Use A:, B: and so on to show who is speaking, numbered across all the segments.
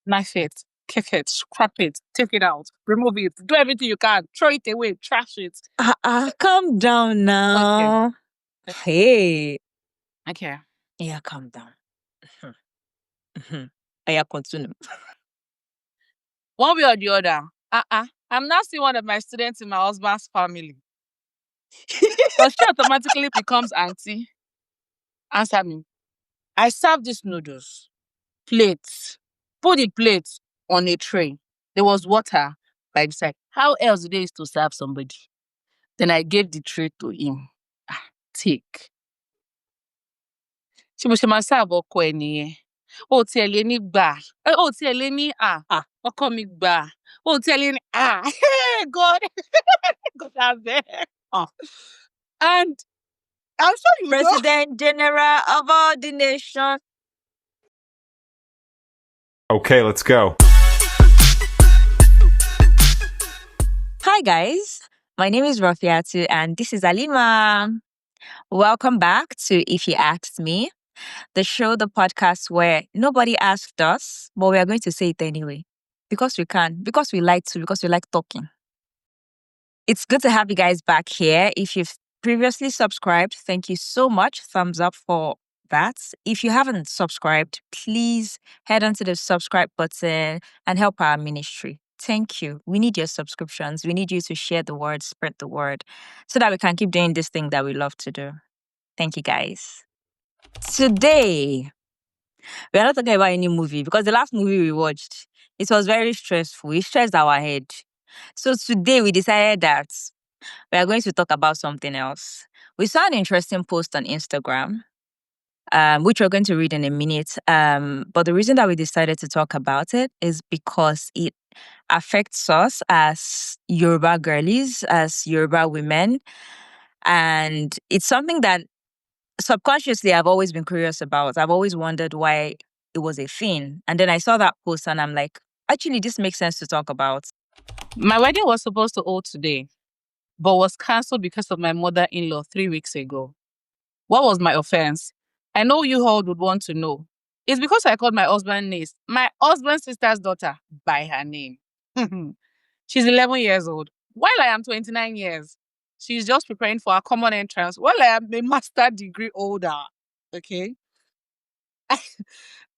A: Knife it, kick it, scrap it, take it out, remove it, do everything you can, throw it away, trash it.
B: Calm down now. Hey.
A: Okay.
B: Yeah, calm down. Yeah, continue.
A: One way or the other. I'm not seeing one of my students in my husband's family. But she automatically becomes auntie. Answer me. I serve these noodles. Plates. Put the plates on a tray. There was water by the side. How else did they used to serve somebody? Then I gave the tray to him. Take. Ṣé mo ṣe máa serve ọkọ ẹ nìyẹn? O ò tiẹ̀ lè ní gbà. O ò tiẹ̀ lè ní ọkọ mi gbà. O ò tiẹ̀ lè ní God. God abeg. And I'm sure you know.
B: President General of all the nation.
C: Okay, let's go.
B: Hi guys, my name is Rafiatu and this is Alima. Welcome back to If You Asked Me, the show, the podcast where nobody asked us, but we are going to say it anyway. Because we can, because we like to, because we like talking. It's good to have you guys back here. If you've previously subscribed, thank you so much. Thumbs up for that. If you haven't subscribed, please head onto the subscribe button and help our ministry. Thank you. We need your subscriptions. We need you to share the word, spread the word, so that we can keep doing this thing that we love to do. Thank you, guys. Today, we're not talking about any movie because the last movie we watched, it was very stressful. It stressed our head. So today we decided that we are going to talk about something else. We saw an interesting post on Instagram, which we're going to read in a minute. But the reason that we decided to talk about it is because it affects us as Yoruba girlies, as Yoruba women. And it's something that subconsciously I've always been curious about. I've always wondered why it was a thing. And then I saw that post and I'm like, actually, this makes sense to talk about.
A: My wedding was supposed to hold today, but was cancelled because of my mother-in-law 3 weeks ago. What was my offense? I know you all would want to know. It's because I called my husband's niece, my husband's sister's daughter, by her name. She's 11 years old, while I am 29 years. She's just preparing for a common entrance, while I am a master degree holder. Okay?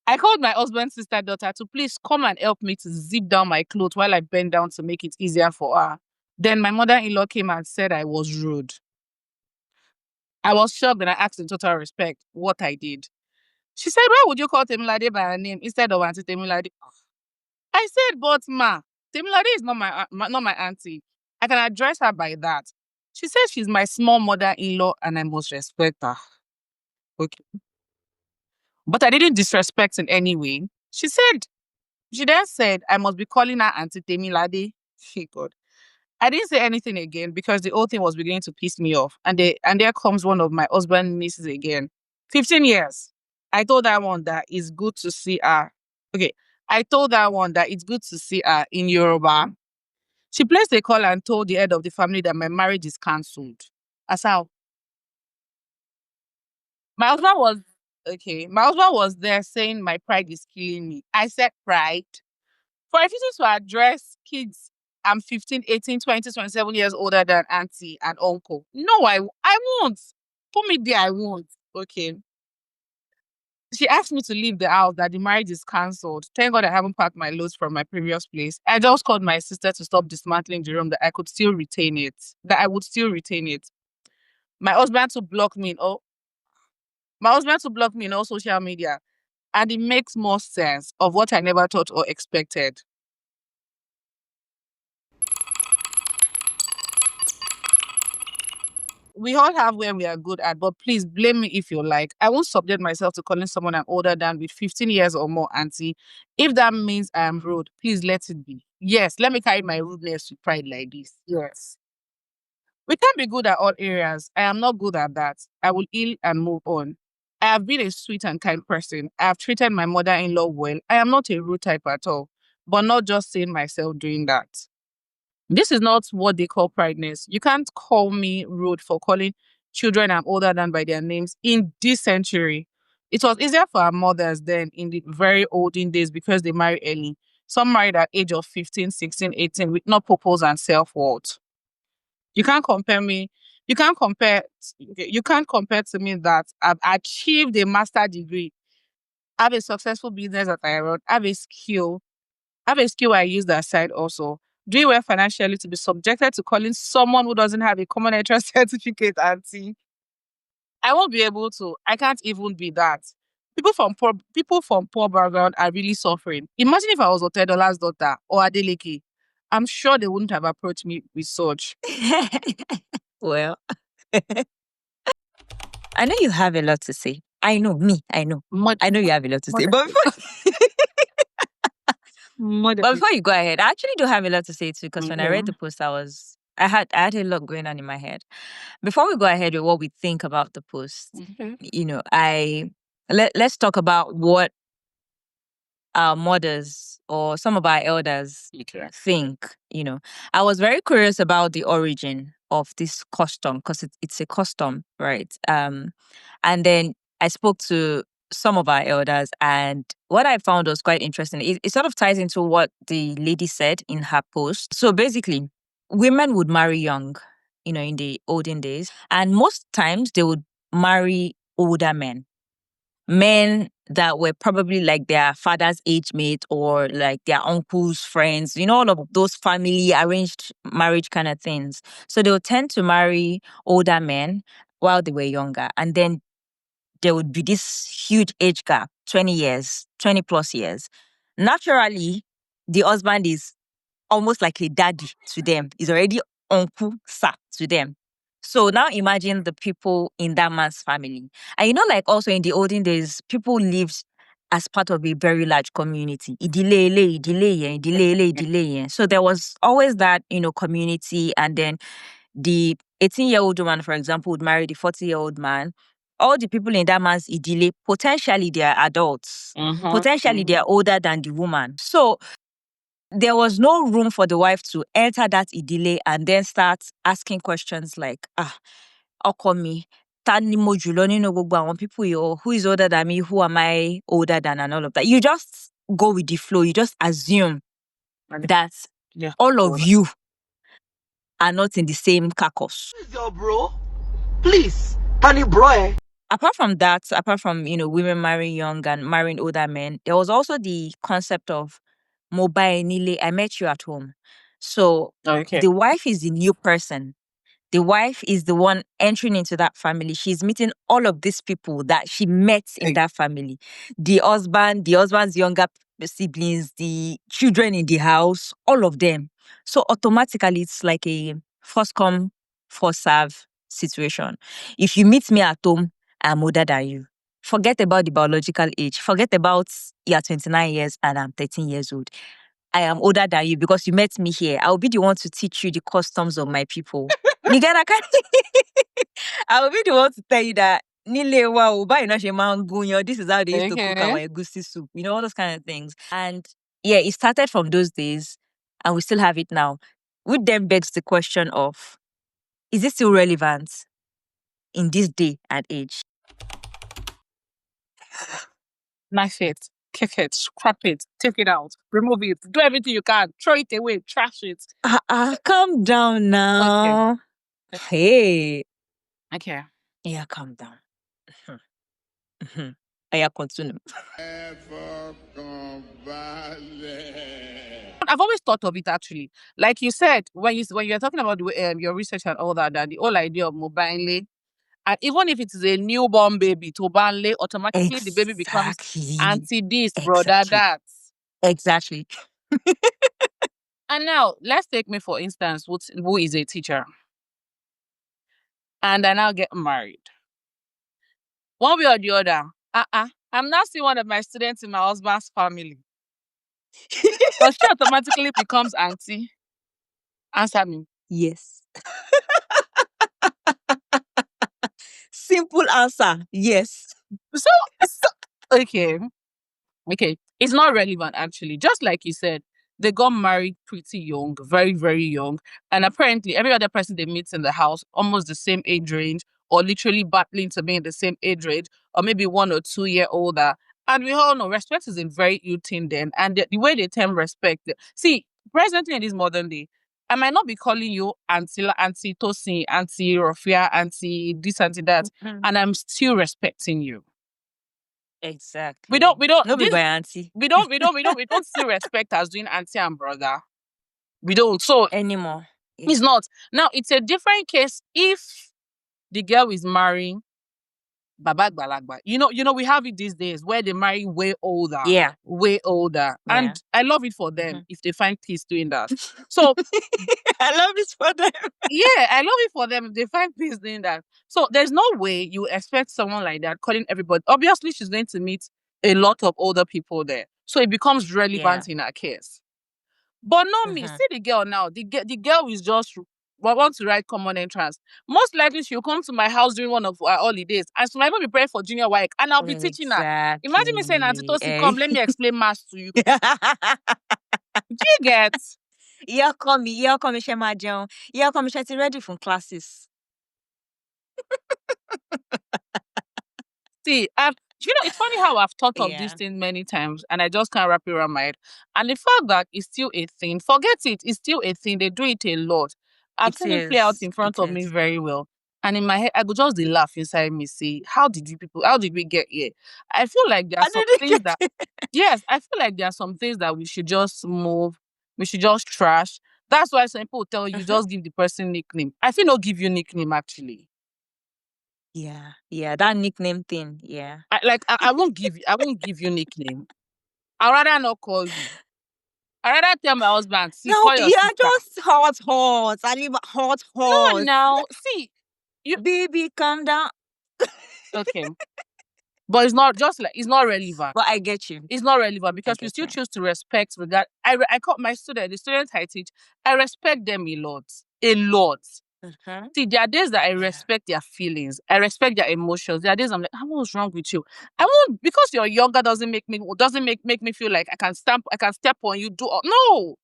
A: I called my husband's sister daughter to please come and help me to zip down my clothes while I bent down to make it easier for her. Then my mother-in-law came and said I was rude. I was shocked and I asked in total respect what I did. She said, why would you call Temilade by her name instead of Auntie Temilade? I said, but ma, Temilade is not my auntie. I can address her by that. She said she's my small mother-in-law and I must respect her. Okay. But I didn't disrespect in any way. She then said I must be calling her Auntie Temilade. God. I didn't say anything again because the whole thing was beginning to piss me off. And there comes one of my husband's nieces again. 15 years. I told that one that it's good to see her. Okay. I told that one that it's good to see her in Yoruba. She placed a call and told the head of the family that my marriage is cancelled. As how? My husband was there saying my pride is killing me. I said pride. For refusing to address kids, I'm 15, 18, 20, 27 years older than auntie and uncle. No, I won't. Put me there, I won't. Okay. She asked me to leave the house, that the marriage is cancelled. Thank God I haven't packed my loads from my previous place. I just called my sister to stop dismantling the room, that I could still retain it. That I would still retain it. My husband to block me in all social media. And it makes more sense of what I never thought or expected. We all have where we are good at, but please blame me if you like. I won't subject myself to calling someone I'm older than with 15 years or more auntie. If that means I am rude, please let it be. Yes, let me carry my rudeness with pride like this. Yes. We can't be good at all areas. I am not good at that. I will heal and move on. I have been a sweet and kind person. I have treated my mother-in-law well. I am not a rude type at all, but not just seeing myself doing that. This is not what they call prideness. You can't call me rude for calling children I'm older than by their names in this century. It was easier for our mothers then in the very olden days because they married early. Some married at age of 15, 16, 18 with no purpose and self-worth. You can't compare me. You can't compare to me that I've achieved a master degree, have a successful business that I run, have a skill I use that side also. Doing well financially to be subjected to calling someone who doesn't have a common interest certificate auntie. I won't be able to. I can't even be that. People from poor background are really suffering. Imagine if I was Otedola's daughter or Adeleke. I'm sure they wouldn't have approached me with such.
B: Well, I know you have a lot to say. I know I know you have a lot to say. But before you go ahead, I actually do have a lot to say too, because when I read the post, I had a lot going on in my head. Before we go ahead with what we think about the post, let's talk about what our mothers or some of our elders think. I was very curious about the origin of this custom, because it's a custom, right? And then I spoke to some of our elders, and what I found was quite interesting. It sort of ties into what the lady said in her post. So basically, women would marry young, in the olden days, and most times they would marry older men that were probably like their father's age mate or like their uncle's friends, all of those family arranged marriage kind of things. So they would tend to marry older men while they were younger. And then there would be this huge age gap, 20 years, 20 plus years. Naturally, the husband is almost like a daddy to them. He's already uncle, sir to them. So now imagine the people in that man's family. And like also in the olden days, people lived as part of a very large community. Idile. So there was always that, community. And then the 18-year-old woman, for example, would marry the 40-year-old man. All the people in that man's idile, potentially they are adults. Potentially they are older than the woman. So there was no room for the wife to enter that idile and then start asking questions like, ọkọ mi, ta ni mo jùlọ nínú gbogbo àwọn people yìí, or who is older than me, who am I older than, and all of that. You just go with the flow. You just assume that all of you are not in the same carcass.
D: Who's your bro? Please, Tani bro.
B: Apart from that, women marrying young and marrying older men, there was also the concept of mobile nile, I met you at home. So the wife is the new person. The wife is the one entering into that family. She's meeting all of these people that she met in that family. The husband's younger siblings, the children in the house, all of them. So automatically, it's like a first come, first serve situation. If you meet me at home, I'm older than you. Forget about the biological age. Forget about you're 29 years and I'm 13 years old. I am older than you because you met me here. I'll be the one to teach you the customs of my people. You get that? I will be the one to tell you that this is how they used to cook our egusi soup. All those kind of things. And yeah, it started from those days and we still have it now. Which then begs the question of, is it still relevant in this day and age?
A: Knife it, kick it, scrap it, take it out, remove it, do everything you can, throw it away, trash it.
B: Calm down now.
A: Okay.
B: Hey.
A: Okay.
B: Yeah, calm down. Yeah, continue.
A: I've always thought of it actually. Like you said, when you're talking about your research and all that the whole idea of mobile, and even if it is a newborn baby, to banle, automatically the baby becomes auntie this, brother that.
B: Exactly.
A: And now let's take me for instance, who is a teacher, and I now get married. One way or the other, I'm now seeing one of my students in my husband's family. But she automatically becomes auntie. Answer me.
B: Yes. Simple answer. Yes.
A: So okay. It's not relevant actually. Just like you said, they got married pretty young, very, very young. And apparently every other person they meet in the house, almost the same age range, or literally battling to be in the same age range, or maybe 1 or 2 year older. And we all know respect is a very huge thing then. And the way they term respect, see, presently in this modern day, I might not be calling you Auntie Tosin, Auntie Rofia, Auntie this, Auntie that, and I'm still respecting you.
B: Exactly.
A: We don't
B: No be
A: this
B: by auntie
A: we don't still respect as doing auntie and brother. We don't. So
B: anymore. Yeah.
A: it's not. Now it's a different case if the girl is marrying Baba Gbalagba. We have it these days where they marry way older.
B: Yeah.
A: Way older.
B: Yeah.
A: And I love it for them if they find peace doing that. So
B: I love this for them.
A: yeah, I love it for them if they find peace doing that. So there's no way you expect someone like that calling everybody. Obviously, she's going to meet a lot of older people there. So it becomes relevant in her case. But not me. See the girl now. The girl is just want to write common entrance. Most likely she'll come to my house during one of our holidays and she might even be praying for junior WAEC and I'll be teaching her. Imagine me saying, Auntie Tosi, come, let me explain maths to you. Do you get?
B: Yeah, come, Shema John. Yeah, come, she's ready for classes.
A: See, it's funny how I've thought of this thing many times and I just can't wrap it around my head. And the fact that it's still a thing, forget it, it's still a thing. They do it a lot. I've seen it play out in front of me very well. And in my head, I go just laugh inside me, say, how did we get here? I feel like there are some things that, yes, I feel like there are some things that we should just move. We should just trash. That's why some people tell you, just give the person nickname. I feel not give you nickname, actually.
B: Yeah, that nickname thing, yeah.
A: I won't give you nickname. I'd rather not call you. I'd rather tell my husband, see,
B: No,
A: call your sister.
B: just hot. I live hot.
A: No, now, see,
B: baby, calm down.
A: Okay. But it's not relevant.
B: But I get you.
A: It's not relevant because we still choose to respect regard. I call my the students I teach, I respect them a lot. A lot. See, there are days that I respect their feelings. I respect their emotions. There are days I'm like, what's wrong with you? I won't, because you're younger doesn't make me feel like I can step on you. No.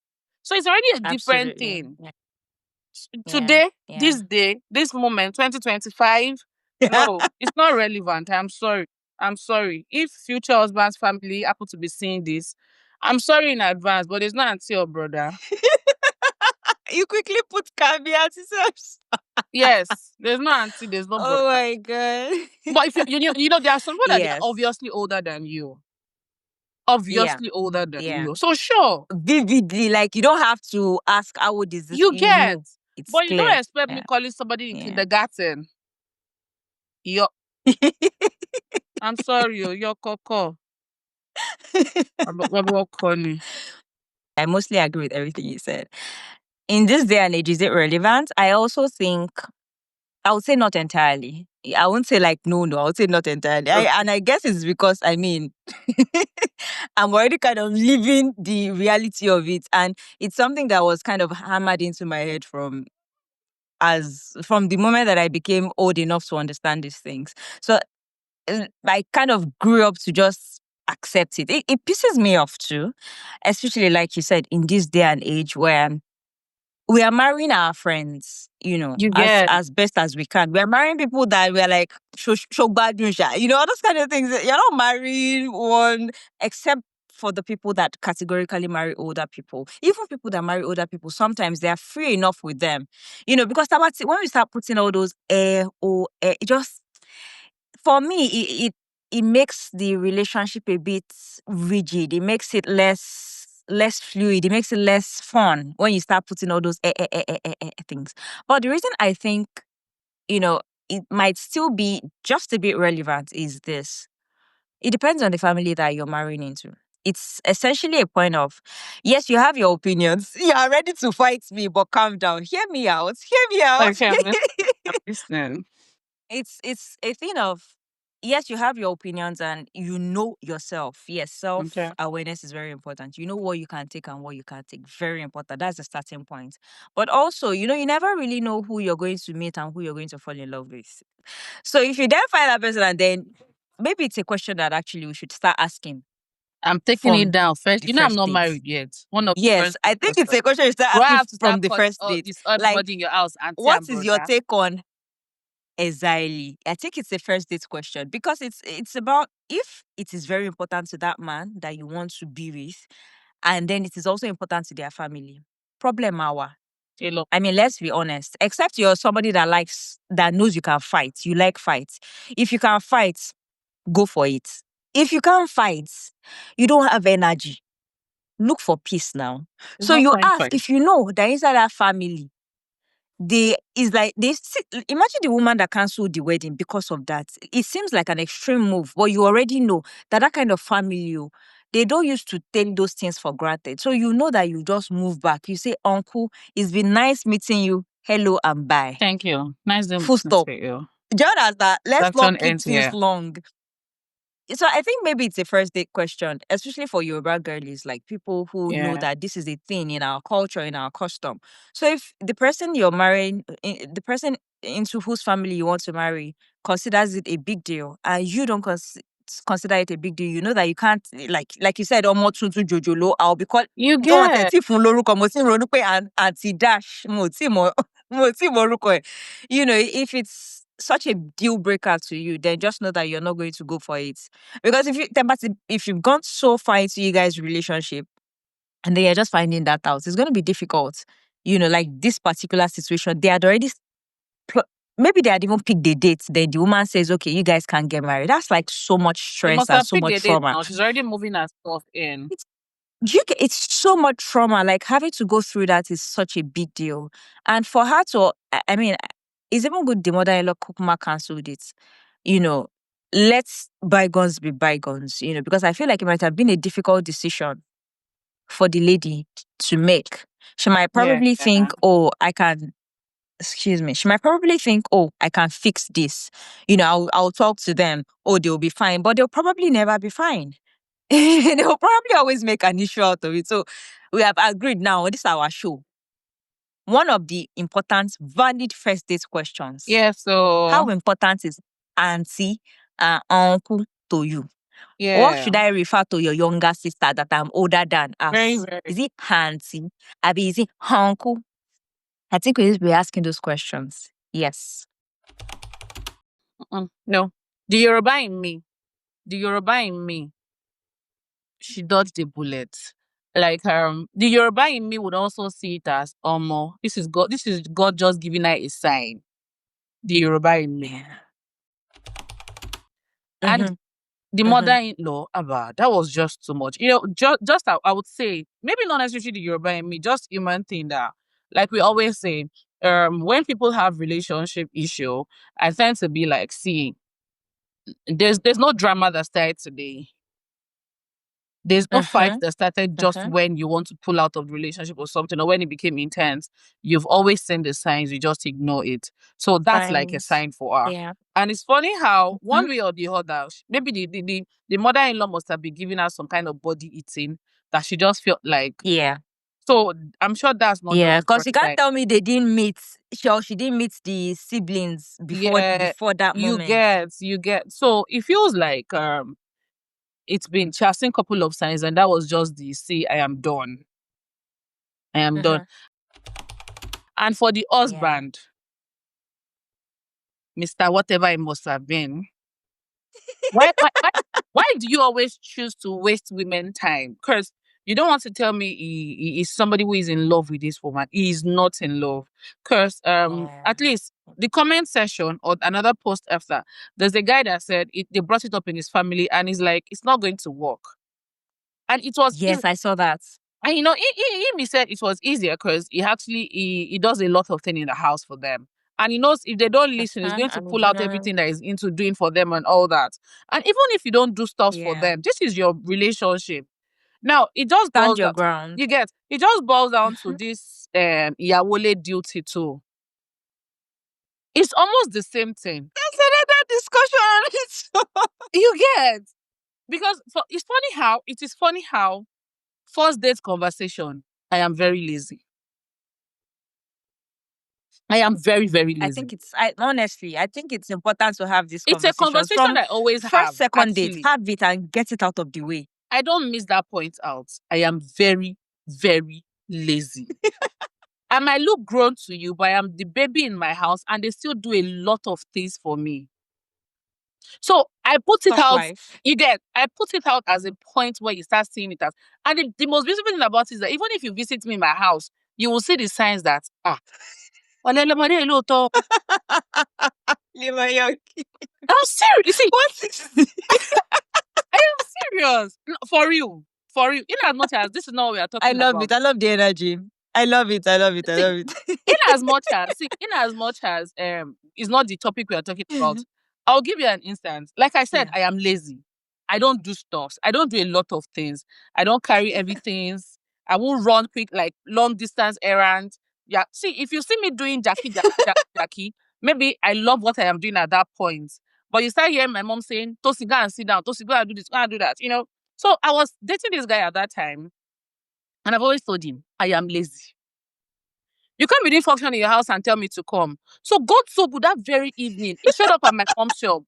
A: So it's already a different thing.
B: Yeah.
A: Today, this day, this moment, 2025, no, it's not relevant. I'm sorry. If future husband's family happen to be seeing this, I'm sorry in advance, but it's not auntie or brother.
B: You quickly put caveats.
A: Yes, there's no auntie, there's no brother.
B: Oh my God.
A: But if you know, there are some people that are obviously older than you. Older than you. So sure.
B: Vividly, like you don't have to ask how old is this.
A: You get.
B: It's
A: but
B: clear.
A: You don't expect me calling somebody in kindergarten. I'm sorry, you're Coco.
B: I mostly agree with everything you said. In this day and age, is it relevant? I also think, I would say not entirely. I won't say like no, I would say not entirely. And I guess it's because, I mean, I'm already kind of living the reality of it. And it's something that was kind of hammered into my head from the moment that I became old enough to understand these things. So I kind of grew up to just accept it. It pisses me off too, especially like you said, in this day and age where we are marrying our friends, as best as we can. We're marrying people that we're like, all those kind of things. You're not marrying one, except for the people that categorically marry older people. Even people that marry older people, sometimes they're free enough with them. Because when we start putting all those it just, for me, it makes the relationship a bit rigid. It makes it less fluid. It makes it less fun when you start putting all those things. But the reason I think, it might still be just a bit relevant is this. It depends on the family that you're marrying into. It's essentially a point of, yes, you have your opinions. You are ready to fight me, but calm down. Hear me out.
A: Okay, I'm listening.
B: It's a thing of, yes, you have your opinions and you know yourself. Yes, self-awareness is very important. You know what you can take and what you can't take. Very important. That's the starting point. But also, you never really know who you're going to meet and who you're going to fall in love with. So if you then find that person and then maybe it's a question that actually we should start asking.
A: I'm taking it down first. I'm not married yet.
B: Yes, I think it's a question you start asking from the first date.
A: Like, in your house,
B: what is your take on Exactly. I think it's a first date question because it's about if it is very important to that man that you want to be with, and then it is also important to their family. Problem hour.
A: Hello.
B: I mean, let's be honest. Except you're somebody that knows you can fight. You like fights. If you can fight, go for it. If you can't fight, you don't have energy. Look for peace now.
A: It's
B: So
A: not
B: you
A: time
B: ask
A: fight.
B: if you know that inside that family, imagine the woman that canceled the wedding because of that. It seems like an extreme move, but you already know that kind of family, they don't used to take those things for granted. So you know that you just move back. You say, Uncle, it's been nice meeting you. Hello and bye.
A: Thank you. Nice doing
B: Full
A: business
B: stop.
A: with you.
B: Just as that, let's
A: Transaction
B: not keep
A: ends
B: things
A: here.
B: long. So I think maybe it's a first date question, especially for Yoruba girlies, like people who know
A: Yeah.
B: that this is a thing in our culture, in our custom. So if the person you're marrying, the person into whose family you want to marry considers it a big deal, and you don't consider it a big deal, you know that you can't, like you said, Omo tuntun jojolo, I'll be called.
A: You
B: Oh,
A: get.
B: tẹ̀tí fún lórúkọ, mo ti ń ronú pé àǹtí Dash, mo ti mọ mo ti mọ orúkọ ẹ̀. You know, if it's such a deal breaker to you, then just know that you're not going to go for it. Because if you've gone so far into you guys' relationship and then you're just finding that out, it's going to be difficult. You know, like this particular situation, they had already maybe they had even picked the date. Then the woman says, "Okay, you guys can get married." That's like so much
A: They
B: stress
A: must
B: and
A: have
B: so
A: picked
B: much
A: a date
B: trauma.
A: now. She's already moving her stuff in.
B: It's so much trauma. Like having to go through that is such a big deal. And for her to, I mean, it's even good the mother-in-law Kukuma cancelled it. You know, let's bygones be bygones, you know, because I feel like it might have been a difficult decision for the lady to make. She might probably think, oh, she might probably think, oh, I can fix this. You know, I'll talk to them. Oh, they'll be fine. But they'll probably never be fine. They'll probably always make an issue out of it. So we have agreed now, this is our show. One of the important, valid first date questions.
A: Yeah, so
B: How important is auntie and uncle to you?
A: yeah.
B: What should I refer to your younger sister that I'm older than as?
A: Very, very.
B: Is it auntie? Abi, is it uncle? I think we need to be asking those questions. Yes.
A: No. The Yoruba in me, she dodged the bullet. Like the Yoruba in me would also see it as this is God just giving her a sign. The Yoruba in me. And the mother-in-law, that was just too much. You know, just I would say, maybe not necessarily the Yoruba in me, just human thing that, like we always say, when people have relationship issue, I tend to be like, see, there's no drama that started today. There's no fight that started just when you want to pull out of the relationship or something, or when it became intense. You've always seen the signs, you just ignore it. So that's like a sign for her.
B: Yeah.
A: And it's funny how one way or the other, maybe the mother-in-law must have been giving her some kind of body eating that she just felt like.
B: Yeah.
A: So I'm sure that's not
B: Yeah,
A: just the
B: because
A: first
B: you can't
A: time.
B: tell me they didn't meet. She didn't meet the siblings before that
A: You
B: moment.
A: get. So it feels like it's been chasing a couple of signs, and that was just the see, I am done. I am done. And for the husband, Mr. Whatever it must have been, why do you always choose to waste women time? Because you don't want to tell me he is somebody who is in love with this woman. He is not in love. Because at least the comment section or another post after, there's a guy that said they brought it up in his family, and he's like, it's not going to work. And it was
B: Yes, I saw that.
A: And you know, he said it was easier because he does a lot of things in the house for them. And he knows if they don't listen, he's going to pull out everything that he's into doing for them and all that. And even if you don't do stuff for them, this is your relationship. Now, it just
B: Stand
A: boils
B: your
A: down.
B: ground.
A: You get it just boils down to this Iyawole duty too. It's almost the same thing.
B: That's another discussion.
A: You get because it is funny how first date conversation, I am very lazy. I am very, very lazy.
B: Honestly, I think it's important to have this
A: It's a
B: conversation.
A: conversation I always have.
B: Second date,
A: Actually,
B: have it and get it out of the way.
A: I don't miss that point out. I am very, very lazy. I might look grown to you, but I am the baby in my house, and they still do a lot of things for me. So I put it
B: Tough
A: out.
B: life.
A: I put it out as a point where you start seeing it as. And the most beautiful thing about it is that even if you visit me in my house, you will see the signs that ọ̀lẹ lóòótọ́. I'm serious. You see,
B: What is
A: I am serious. No, for real. For real. In as much as this is not what we are
B: I
A: talking
B: love
A: about.
B: it. I love the energy. I love it. I love it. I
A: See,
B: love it.
A: in as much as it's not the topic we are talking about, I'll give you an instance. Like I said,
B: Yeah.
A: I am lazy. I don't do stuff. I don't do a lot of things. I don't carry everything. I won't run quick like long distance errands. Yeah. See, if you see me doing Jackie, maybe I love what I am doing at that point. But you start hearing my mom saying, Tosi, go and sit down. Tosi, go and do this, go and do that. So I was dating this guy at that time, and I've always told him I am lazy. You can't be doing function in your house and tell me to come. So God so good that very evening, he showed up at my mom's shop.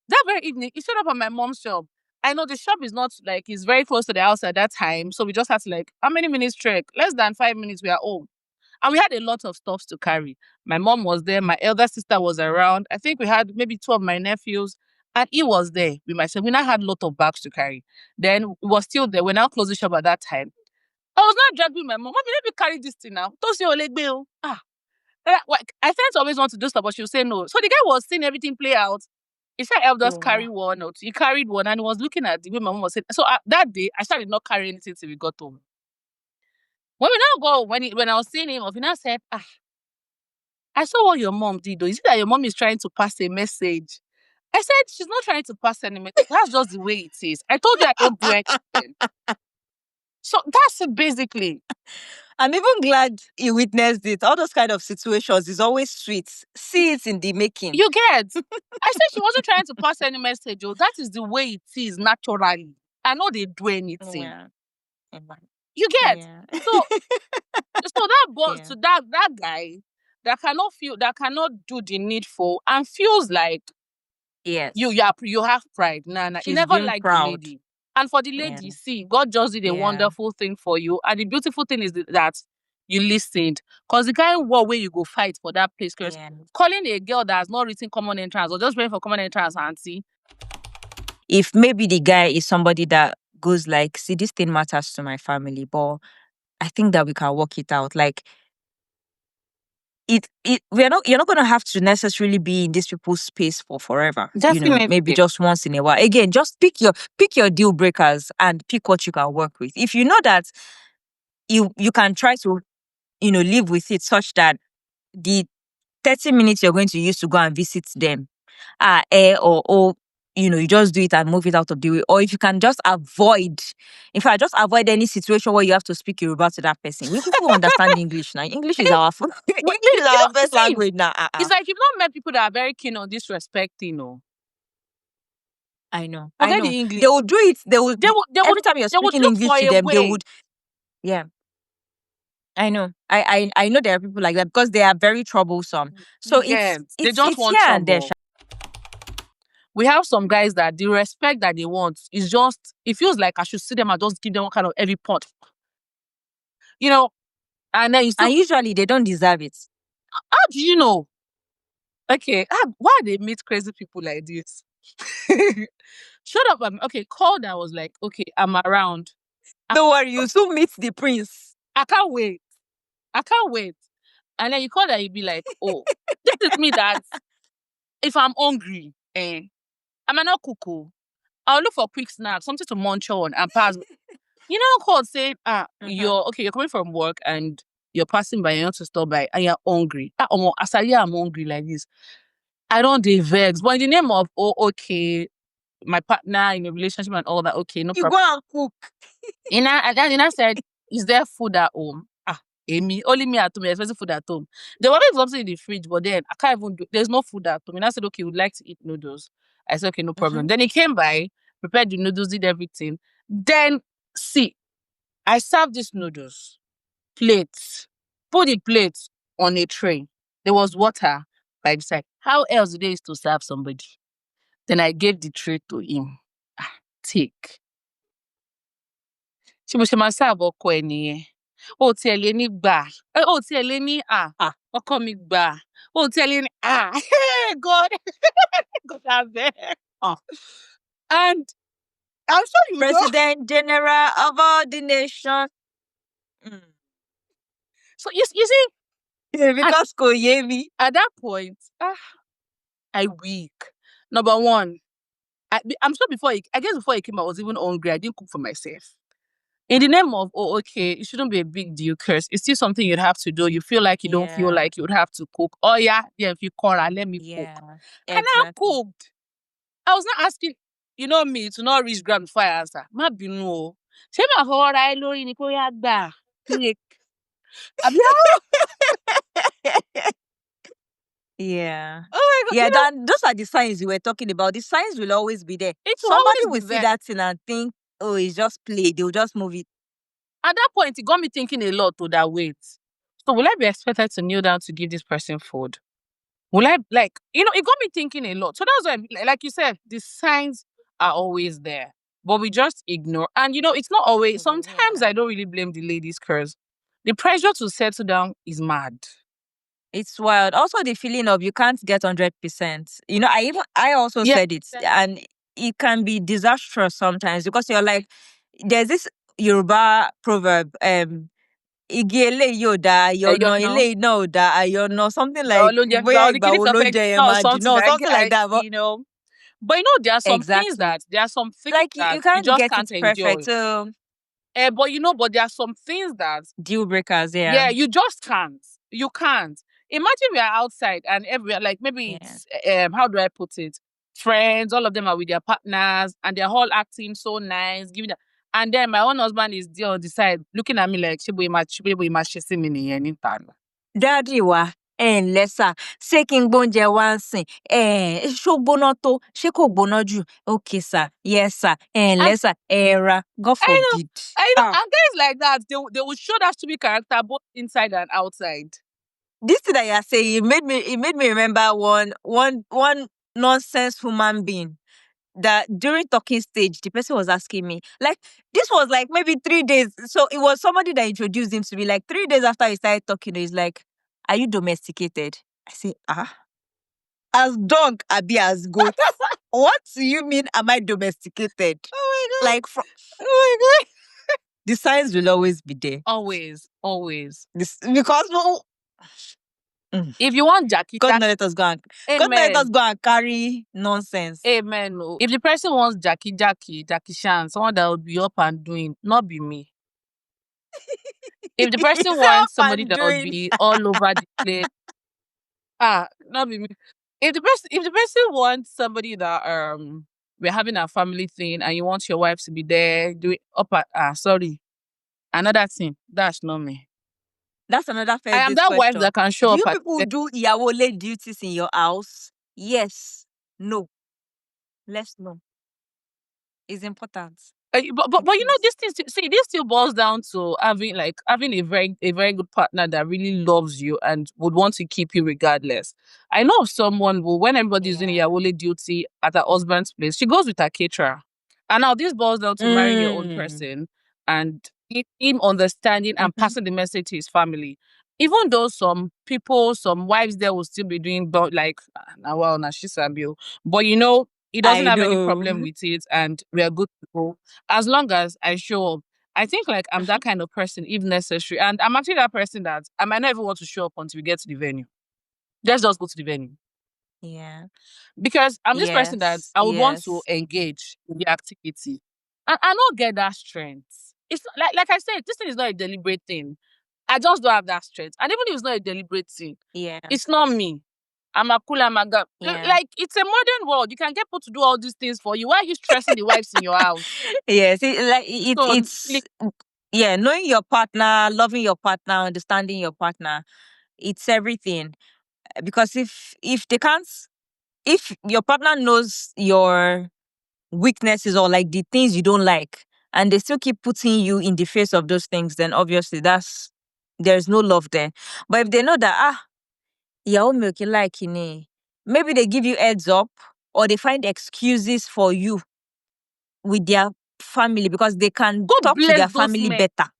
A: That very evening, he showed up at my mom's shop. I know the shop is not like, it's very close to the house at that time. So we just had to like, how many minutes trek? Less than 5 minutes, we are home. And we had a lot of stuff to carry. My mom was there. My elder sister was around. I think we had maybe 2 of my nephews. And he was there with myself. We now had a lot of bags to carry. Then we were still there. We now closed the shop at that time. I was not dragging my mom. Mommy, let me carry this thing now. Don't say Olegbe. I tend to always want to do stuff, but she'll say no. So the guy was seeing everything play out. He said, helped us carry one or two. He carried one and he was looking at the way my mom was saying. So that day, I started not carrying anything till we got home. When we now go, when I was seeing him, he now said, I saw what your mom did though. Is it that your mom is trying to pass a message? I said, she's not trying to pass any message. That's just the way it is. I told you I don't do anything. So that's it basically.
B: I'm even glad you witnessed it. All those kind of situations is always sweet. See it in the making.
A: You get? I said she wasn't trying to pass any message. Oh, that is the way it is naturally. I know they do anything.
B: Yeah.
A: You get?
B: Yeah.
A: So that boss,
B: Yeah.
A: so that guy that cannot do the needful and feels like
B: Yes.
A: you have pride. Nah, he
B: She's
A: never
B: being
A: liked the
B: proud.
A: lady. And for the lady,
B: Yeah.
A: see, God just did a
B: Yeah.
A: wonderful thing for you. And the beautiful thing is that you listened. Because the kind of war where you go fight for that place,
B: Yeah.
A: calling a girl that has not written common entrance or just waiting for common entrance, auntie.
B: If maybe the guy is somebody that goes like, see, this thing matters to my family, but I think that we can work it out. Like you're not gonna have to necessarily be in these people's space for forever.
A: Definitely.
B: Maybe just once in a while. Again, just pick your deal breakers and pick what you can work with. If you know that you can try to, live with it such that the 30 minutes you're going to use to go and visit them are air or you just do it and move it out of the way. Or if you can just avoid, in fact, just avoid any situation where you have to speak Yoruba to that person. We people understand English now. English is our English is our best language now.
A: It's like you've not met people that are very keen on disrespecting.
B: I know.
A: Forget the English.
B: They will do it. Every time you're
A: they would
B: speaking
A: look
B: English
A: for
B: to
A: a
B: them, they
A: way.
B: would. Yeah. I know. I know there are people like that because they are very troublesome. So
A: Yes,
B: it's
A: they just
B: it's
A: want
B: here and there.
A: trouble. We have some guys that the respect that they want is just, it feels like I should see them and just give them one kind of heavy pot. And then you still,
B: And usually they don't deserve it.
A: how do you know? Okay, why they meet crazy people like this? Shut up. Okay, called. I was like, okay, I'm around.
B: Don't worry, you soon meet the prince.
A: I can't wait. And then you call that, you be like, oh, this is me that if I'm hungry, I might not cook. I'll look for quick snacks, something to munch on and pass. Called saying, you're coming from work and you're passing by, you want to stop by and you're hungry. As I'm hungry like this. I don't do vex. But in the name of, okay, my partner in a relationship and all that, okay, no
B: You
A: problem.
B: go and cook.
A: And then I said, is there food at home? Amy, only me at home, expensive food at home. There was something in the fridge, but then I can't even there's no food at home. And I said, okay, we'd like to eat noodles. I said, okay, no problem. Then he came by, prepared the noodles, did everything. Then, see, I served these noodles, plates, put the plates on a tray. There was water by the side. How else do they used to serve somebody? Then I gave the tray to him. Take. She must serve. O ti ẹ lè ní gbà. O ti ẹ lè ní ọkọ mi gbà. O ti ẹ lè ní God. God abeg. And I'm sure you know.
B: President General of all the nation.
A: So you see,
B: Because Koyemi.
A: at that point, I weak. Number one, I'm sure before I guess before he came, I was even hungry. I didn't cook for myself. In the name of, okay, it shouldn't be a big deal because it's still something you'd have to do. You feel like you don't feel like you would have to cook. Oh yeah, if you call her, let me cook. And I cooked. I was not asking, me to not reach ground before I answer. Ma binu o. Ṣé màá fọwọ́ ra ẹ lórí ni kó yá gbà? Àbí
B: Yeah.
A: oh my God,
B: Yeah, those are the signs you were talking about. The signs will always be there.
A: it will
B: Somebody
A: always
B: will
A: be
B: see
A: there.
B: that thing and think, oh, it's just play. They'll just move it.
A: At that point, it got me thinking a lot to that wait. So will I be expected to kneel down to give this person food? Will I it got me thinking a lot. So that's why, like you said, the signs are always there, but we just ignore. And it's not always. Sometimes I don't really blame the ladies because the pressure to settle down is mad.
B: It's wild. Also, the feeling of you can't get 100%. I also said it, and it can be disastrous sometimes because you're like, there's this Yoruba proverb, igi eléyìí ò dáa, ayọ̀nà eléyìí náà ò dáa, ayọ̀nà, something like, bóyá ìgbà wo ló jẹ yẹn máa jìnnà, something like that. But
A: there are some things
B: exactly.
A: there are some things
B: Like
A: that
B: you can't
A: just
B: get
A: can't
B: it
A: enjoy.
B: perfect. So
A: But there are some things that
B: deal breakers, yeah.
A: you just can't. You can't. Imagine we are outside and everywhere, like maybe it's how do I put it? Friends, all of them are with their partners and they're all acting so nice, giving that. And then my own husband is there on the side looking at me like Chibu Ima.
B: Daddy wa, ǹlẹ́ sà, ṣé kí n gbóúnjẹ wá ń sìn? Ṣó gbóná tó? Ṣé kò gbóná jù? Okay sir, yes sir, ǹlẹ́ sà, ra. God forbid.
A: I know, and guys like that, they will show that stupid character both inside and outside.
B: This thing that you're saying, it made me remember one nonsense human being that during talking stage, the person was asking me, like, this was like maybe 3 days. So it was somebody that introduced him to me, like 3 days after he started talking, he's like, are you domesticated? I say, as dog, I be as goat. What do you mean, am I domesticated?
A: Oh my God.
B: Like, oh my God. The signs will always be there.
A: Always.
B: Because
A: if you want Jackie,
B: God not let us go and carry nonsense.
A: Amen. If the person wants Jackie Chan, someone that would be up and doing, not be me. If the person wants somebody that would be all over the place, not be me. If the person wants somebody that we're having a family thing and you want your wife to be there, do it up at sorry. Another thing, that's not me.
B: That's another first
A: I am that wife that can show up.
B: Do you people do Iyawole duties in your house? Yes. No. Let's know. It's important.
A: But this still boils down to having a very good partner that really loves you and would want to keep you regardless. I know of someone who, when everybody's doing Iyawole duty at her husband's place, she goes with her caterer. And now this boils down to marrying your own person and him understanding and passing the message to his family. Even though some wives there will still be doing but he doesn't have any problem with it and we are good people. As long as I show up. I think I'm that kind of person if necessary. And I'm actually that person that I might not even want to show up until we get to the venue. Let's just go to the venue.
B: Yeah.
A: Because I'm this person that I would want to engage in the activity. And I don't get that strength. It's like I said, this thing is not a deliberate thing. I just don't have that strength. And even if it's not a deliberate thing, it's not me. I'm a cool, I'm a girl. Like, it's a modern world. You can get people to do all these things for you. Why are you stressing the wives in your house?
B: Yes, it's knowing your partner, loving your partner, understanding your partner. It's everything. Because if your partner knows your weaknesses or like the things you don't like, and they still keep putting you in the face of those things, then obviously there's no love there. But if they know that ìyàwó mi ò kí like kíni, maybe they give you heads up or they find excuses for you with their family because they can talk to their family better.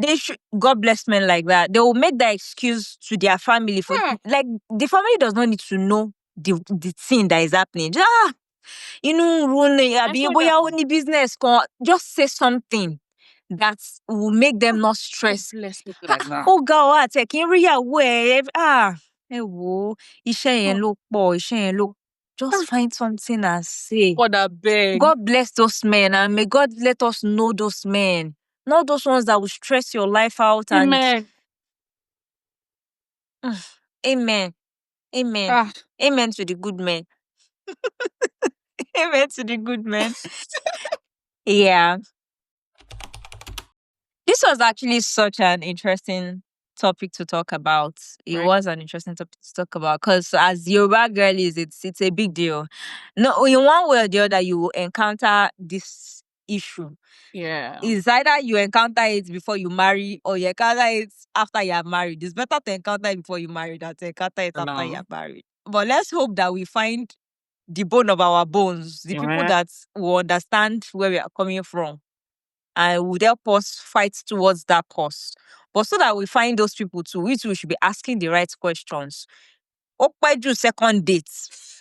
B: they should, God bless men like that. They will make that excuse to their family for like the family does not need to know the thing that is happening. Just,
A: Mention them.
B: only business. Just say something that will make them not stress.
A: Bless people like that.
B: Oh God, kí n rí ìyàwó ẹ ẹ wò ó, iṣẹ́ yẹn ló pọ̀, iṣẹ́ yẹn ló. Just find something and say.
A: God, I beg.
B: God bless those men, and may God let us know those men. Not those ones that will stress your life out.
A: Amen.
B: Amen. Amen.
A: Ah.
B: Amen to the good men. Amen to the good men. Yeah. This was actually such an interesting topic to talk about. It
A: Right.
B: was an interesting topic to talk about because as Yoruba girlies, it's a big deal. No, in one way or the other, you will encounter this issue.
A: Yeah.
B: It's either you encounter it before you marry or you encounter it after you are married. It's better to encounter it before you marry than to encounter it after you are married. But let's hope that we find the bone of our bones, the people that will understand where we are coming from and would help us fight towards that cause. But so that we find those people too, we too should be asking the right questions. Okpeju second date.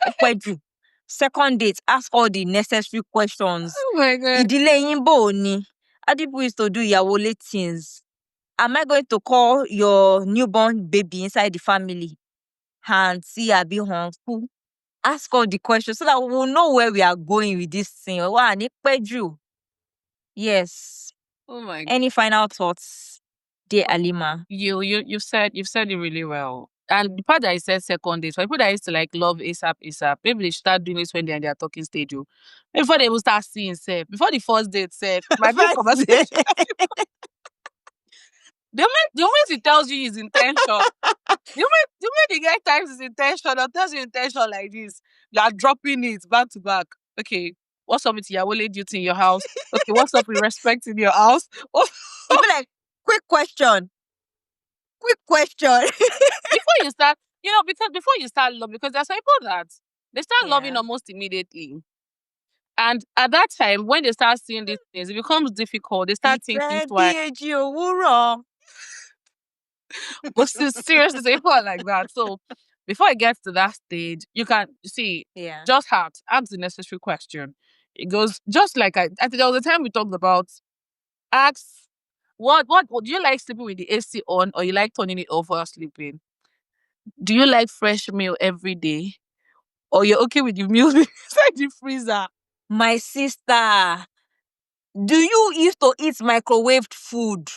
B: Okpeju. Second date, ask all the necessary questions.
A: Oh my God.
B: Ìdílé yín bò ni? How do people used to do ìyàwó things? Am I going to call your newborn baby inside the family? Auntie, abi uncle? Ask all the questions so that we will know where we are going with this thing. Wà ní pẹ́jù. Yes.
A: Oh my God.
B: Any final thoughts, dear Alima?
A: You've said it really well. And the part that I said second date, for people that used to like love ASAP, maybe they should start doing this when they're in their talking stage. Before they will start seeing self, before the first date self, might be a conversation. The moment he tells you his intention, the moment the guy types his intention or tells you intention like this, you are dropping it back to back. Okay, what's up with Yawole duty in your house? Okay, what's up with respect in your house?
B: You'll be like, quick question.
A: Before you start, because before you start love, because there's some people that they start loving almost immediately. And at that time, when they start seeing these things, it becomes difficult. They start thinking twice. But seriously, people are like that. So before it gets to that stage, you can see, just ask the necessary question. It goes just like I think there was a time we talked about ask what do you like sleeping with the AC on or you like turning it off while sleeping? Do you like fresh meal every day? Or you're okay with the meal inside the freezer?
B: My sister, do you used to eat microwaved food?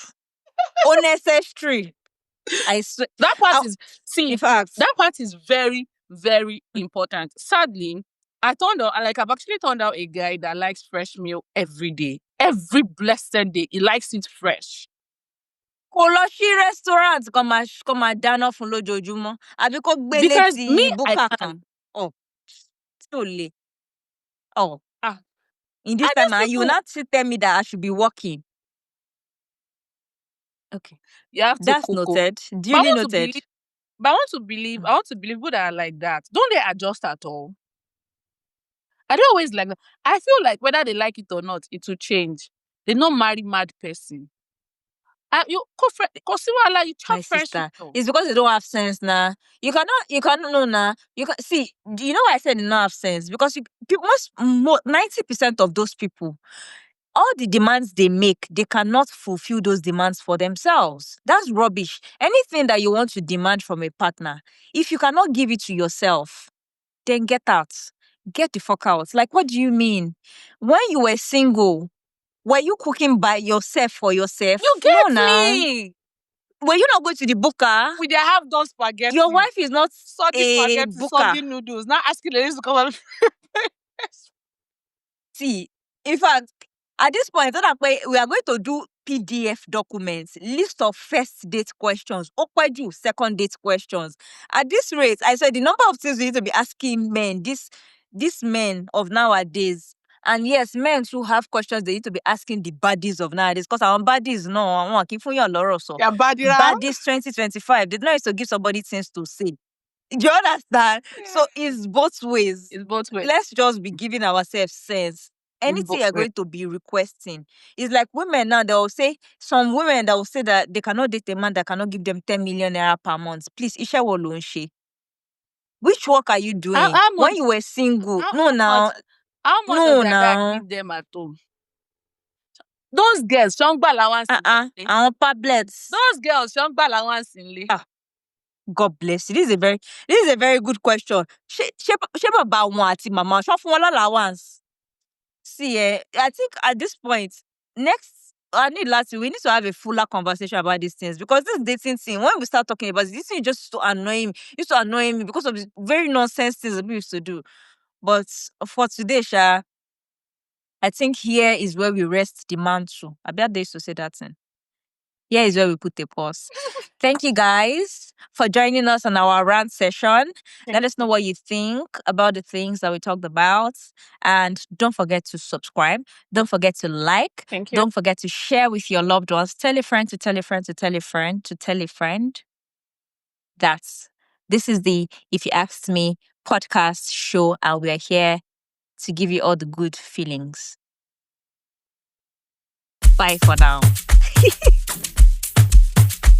B: Unnecessary. I swear.
A: That part is
B: in fact,
A: that part is very, very important. Sadly, I've actually turned out a guy that likes fresh meal every day. Every blessed day, he likes it fresh.
B: Kò lọ sí restaurant kó máa dáná fún lójoojúmọ́ àbí kó gbé
A: Because
B: létí
A: me,
B: búkà
A: I
B: kan.
A: can.
B: Tí ò le. In this
A: And
B: time, you will not tell me that I should be working. Okay.
A: You have to
B: That's
A: cook.
B: noted. Duly noted.
A: But I want to believe people that are like that. Don't they adjust at all? I don't always like that. I feel like whether they like it or not, it will change. They're not marry mad person. You chop fresh.
B: Sister, it's because they don't have sense now. You cannot know now. You can see. Do you know why I said they don't have sense? Because 90% of those people, all the demands they make, they cannot fulfill those demands for themselves. That's rubbish. Anything that you want to demand from a partner, if you cannot give it to yourself, then get out. Get the fuck out. Like, what do you mean? When you were single, were you cooking by yourself for yourself?
A: You get me.
B: Were you not going to the booker?
A: We they have done spaghetti.
B: Your wife is not
A: soggy
B: a
A: spaghetti,
B: booker.
A: soggy noodles. Now asking ladies to come and
B: See, in fact, at this point, we are going to do PDF documents, list of first date questions, Okpeju second date questions. At this rate, I said the number of things we need to be asking men, these men of nowadays. And yes, men who have questions they need to be asking the baddies of nowadays. Because our baddies, no, I want to keep your loro so.
A: Yeah,
B: baddies 2025, they don't used to give somebody things to say. Do you understand? Yeah. So it's both ways.
A: It's both ways.
B: Let's just be giving ourselves sense. anything you're going to be requesting. It's like women now, they'll say, some women that will say that they cannot date a man that cannot give them 10 million naira per month. Please, Isha Wolunshi. Which work are you doing?
A: How much,
B: When you were single?
A: how,
B: No,
A: how
B: now.
A: much, how much
B: No,
A: does their dad
B: now.
A: give them at home? Those girls, Shongba allowance.
B: Our tablets.
A: Those girls, Shongba allowance in
B: God bless you. This is a very good question. Ṣé bàbá wọn àti màmá ṣọ́ fún wọn allowance? See, I think at this point, we need to have a fuller conversation about these things, because this dating thing, when we start talking about this thing, just to annoy me. Used to annoy me because of the very nonsense things that we used to do. But for today, Sha, I think here is where we rest the mantle. I bet they used to say that thing. Here is where we put a pause. Thank you guys for joining us on our rant session. Let us know what you think about the things that we talked about. And don't forget to subscribe. Don't forget to like.
A: Thank you.
B: Don't forget to share with your loved ones. Tell a friend to tell a friend to tell a friend to tell a friend. This is the If You Asked Me podcast show, and we are here to give you all the good feelings. Bye for now.